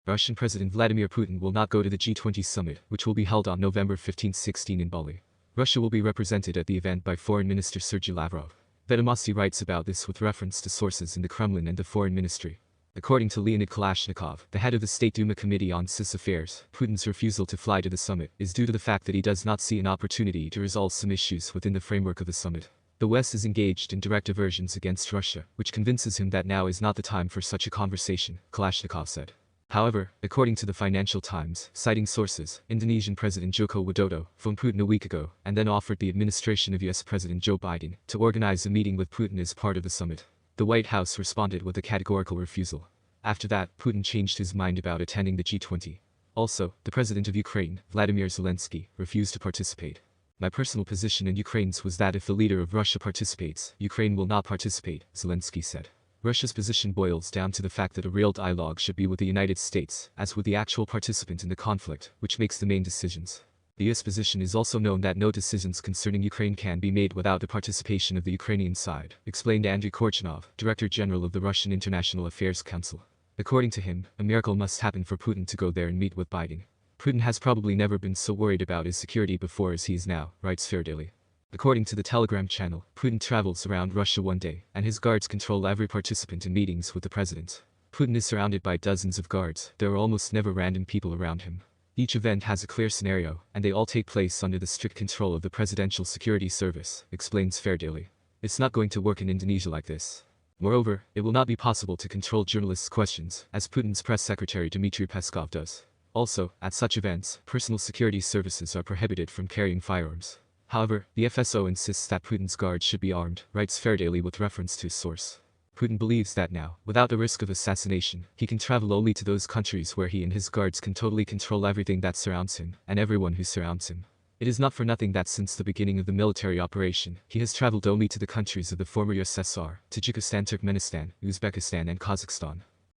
Russian President Vladimir Putin will not go to the G20 summit, which will be held on November 15-16 in Bali. Russia will be represented at the event by Foreign Minister Sergei Lavrov. Vedomosti writes about this with reference to sources in the Kremlin and the Foreign Ministry. According to Leonid Kalashnikov, the head of the State Duma Committee on CIS Affairs, Putin's refusal to fly to the summit is due to the fact that he does not see an opportunity to resolve some issues within the framework of the summit. The West is engaged in direct aversions against Russia, which convinces him that now is not the time for such a conversation, Kalashnikov said. However, according to the Financial Times, citing sources, Indonesian President Joko Widodo phoned Putin a week ago and then offered the administration of US President Joe Biden to organize a meeting with Putin as part of the summit. The White House responded with a categorical refusal. After that, Putin changed his mind about attending the G20. Also, the president of Ukraine, Vladimir Zelensky, refused to participate. My personal position in Ukraine's was that if the leader of Russia participates, Ukraine will not participate, Zelensky said. Russia's position boils down to the fact that a real dialogue should be with the United States, as with the actual participant in the conflict, which makes the main decisions. The US position is also known that no decisions concerning Ukraine can be made without the participation of the Ukrainian side, explained Andriy Korchinov, Director General of the Russian International Affairs Council. According to him, a miracle must happen for Putin to go there and meet with Biden. Putin has probably never been so worried about his security before as he is now, writes Fairdaily. According to the Telegram channel, Putin travels around Russia one day, and his guards control every participant in meetings with the president. Putin is surrounded by dozens of guards. There are almost never random people around him. Each event has a clear scenario, and they all take place under the strict control of the Presidential Security Service, explains Fairdaily. It's not going to work in Indonesia like this. Moreover, it will not be possible to control journalists' questions, as Putin's press secretary Dmitry Peskov does. Also, at such events, personal security services are prohibited from carrying firearms. However, the FSO insists that Putin's guards should be armed, writes Fairdaily with reference to his source. Putin believes that now, without the risk of assassination, he can travel only to those countries where he and his guards can totally control everything that surrounds him, and everyone who surrounds him. It is not for nothing that since the beginning of the military operation, he has traveled only to the countries of the former USSR, Tajikistan, Turkmenistan, Uzbekistan and Kazakhstan.